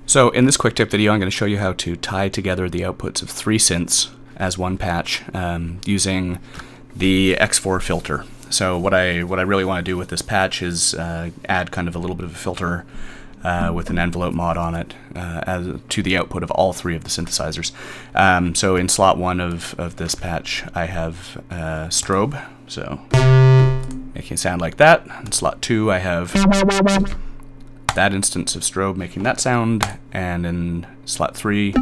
So in this quick tip video, I'm going to show you how to tie together the outputs of 3 synths as one patch using the X4 filter. So what I really want to do with this patch is add kind of a little bit of a filter with an envelope mod on it to the output of all 3 of the synthesizers. So in slot 1 of this patch, I have strobe, so making a sound like that. In slot 2, I have that instance of strobe making that sound, and in slot 3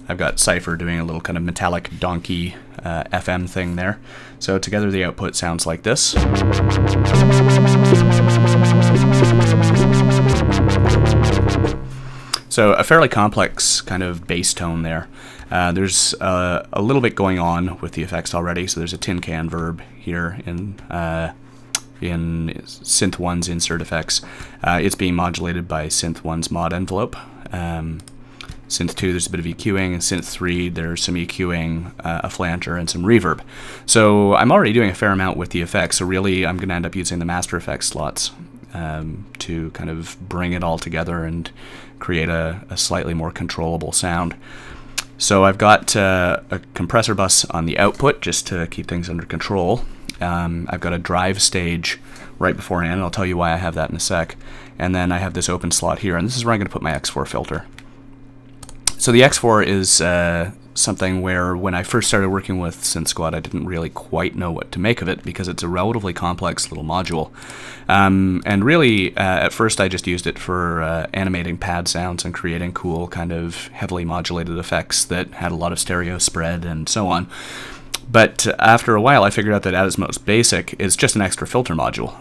I've got Cypher doing a little kind of metallic donkey FM thing there. So together the output sounds like this. So a fairly complex kind of bass tone there. There's a little bit going on with the effects already. So there's a tin can verb here in Synth 1's insert effects. It's being modulated by Synth 1's mod envelope. Synth 2, there's a bit of EQing, and Synth 3, there's some EQing, a flanger, and some reverb. So I'm already doing a fair amount with the effects, so really I'm going to end up using the master effects slots to kind of bring it all together and create a slightly more controllable sound. So I've got a compressor bus on the output just to keep things under control. I've got a drive stage right beforehand, and I'll tell you why I have that in a sec. And then I have this open slot here, and this is where I'm going to put my X4 filter. So the X4 is something where when I first started working with Synth Squad, I didn't really quite know what to make of it because it's a relatively complex little module. And really, at first I just used it for animating pad sounds and creating cool kind of heavily modulated effects that had a lot of stereo spread and so on. But after a while I figured out that at its most basic, it's just an extra filter module.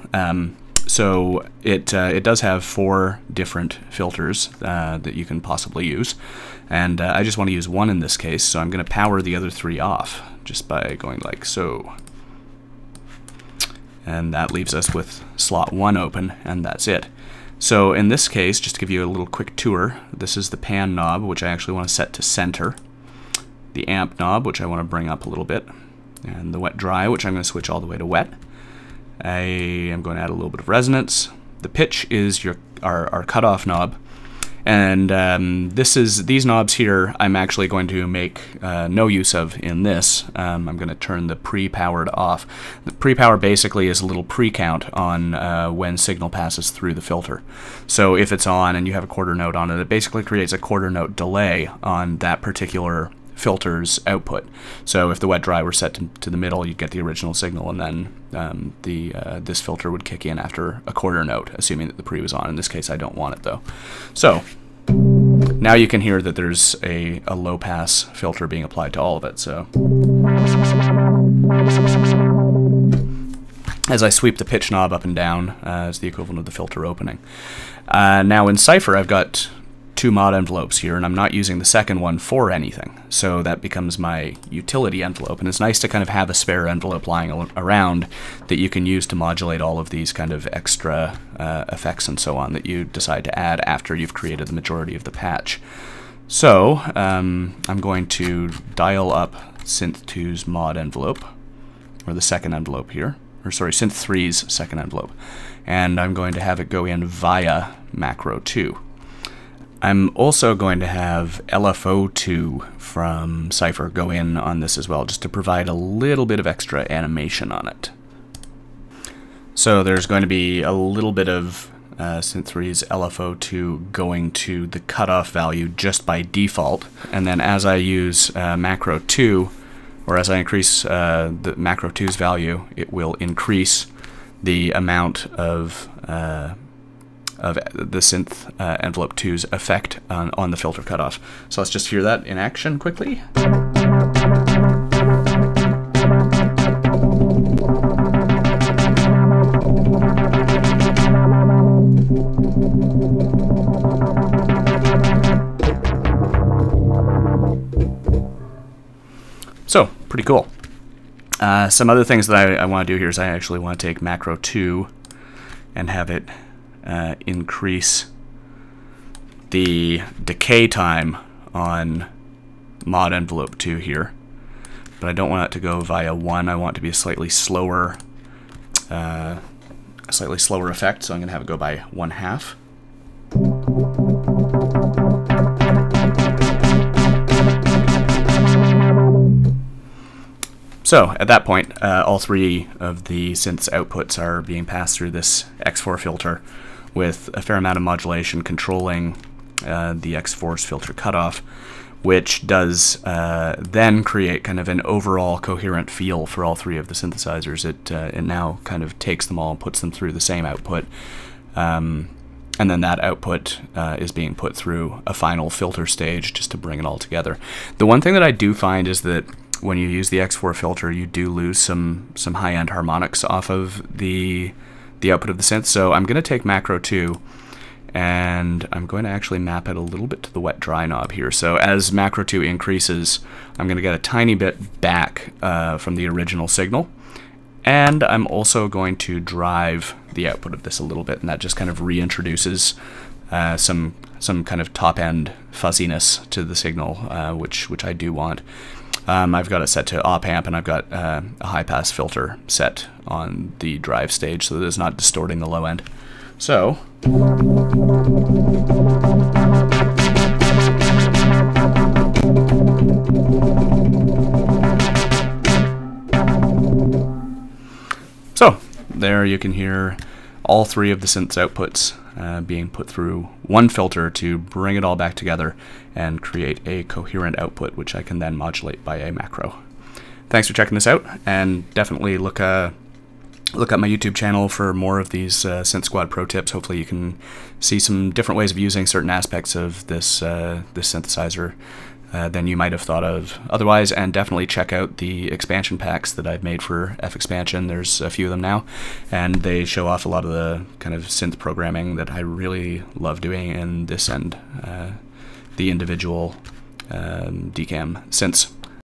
So it does have 4 different filters that you can possibly use, and I just want to use one in this case, so I'm going to power the other 3 off just by going like so. And that leaves us with slot 1 open, and that's it. So in this case, just to give you a little quick tour, this is the pan knob, which I actually want to set to center, the amp knob, which I want to bring up a little bit, and the wet dry, which I'm going to switch all the way to wet. I am going to add a little bit of resonance. The pitch is our cutoff knob, and these knobs here I'm actually going to make no use of in this. I'm going to turn the pre-powered off. The pre-power basically is a little pre-count on when signal passes through the filter. So if it's on and you have a quarter note on it, it basically creates a quarter note delay on that particular filter's output. So if the wet dry were set to the middle, you'd get the original signal, and then this filter would kick in after a quarter note, assuming that the pre was on. In this case, I don't want it though. So now you can hear that there's a low pass filter being applied to all of it. So as I sweep the pitch knob up and down, is the equivalent of the filter opening. Now in Cypher, I've got 2 mod envelopes here, and I'm not using the second one for anything, so that becomes my utility envelope, and it's nice to kind of have a spare envelope lying around that you can use to modulate all of these kind of extra effects and so on that you decide to add after you've created the majority of the patch. So I'm going to dial up Synth 2's mod envelope, or the second envelope here, or sorry, Synth 3's second envelope, and I'm going to have it go in via macro 2. I'm also going to have LFO2 from Cypher go in on this as well, just to provide a little bit of extra animation on it. So there's going to be a little bit of Synth 3's LFO2 going to the cutoff value just by default, and then as I use macro 2, or as I increase the macro 2's value, it will increase the amount of the synth envelope 2's effect on the filter cutoff. So let's just hear that in action quickly. So, pretty cool. Some other things that I want to do here is I actually want to take macro 2 and have it increase the decay time on mod envelope 2 here, but I don't want it to go via 1. I want it to be a slightly slower effect, so I'm going to have it go by 1/2. So at that point, all three of the synth's outputs are being passed through this X4 filter with a fair amount of modulation controlling the X4's filter cutoff, which does then create kind of an overall coherent feel for all three of the synthesizers. It now kind of takes them all and puts them through the same output, and then that output is being put through a final filter stage just to bring it all together. The one thing that I do find is that when you use the X4 filter, you do lose some high-end harmonics off of the output of the synth. So I'm going to take macro 2, and I'm going to actually map it a little bit to the wet-dry knob here. So as macro 2 increases, I'm going to get a tiny bit back from the original signal, and I'm also going to drive the output of this a little bit, and that just kind of reintroduces some kind of top-end fuzziness to the signal, which I do want. I've got it set to op amp, and I've got a high-pass filter set on the drive stage so that it's not distorting the low end. So there you can hear all three of the synth's outputs being put through one filter to bring it all back together and create a coherent output, which I can then modulate by a macro. Thanks for checking this out, and definitely look at my YouTube channel for more of these Synth Squad pro tips. Hopefully you can see some different ways of using certain aspects of this synthesizer than you might have thought of otherwise, and definitely check out the expansion packs that I've made for FXpansion. There's a few of them now, and they show off a lot of the kind of synth programming that I really love doing in this and the individual DCAM synths.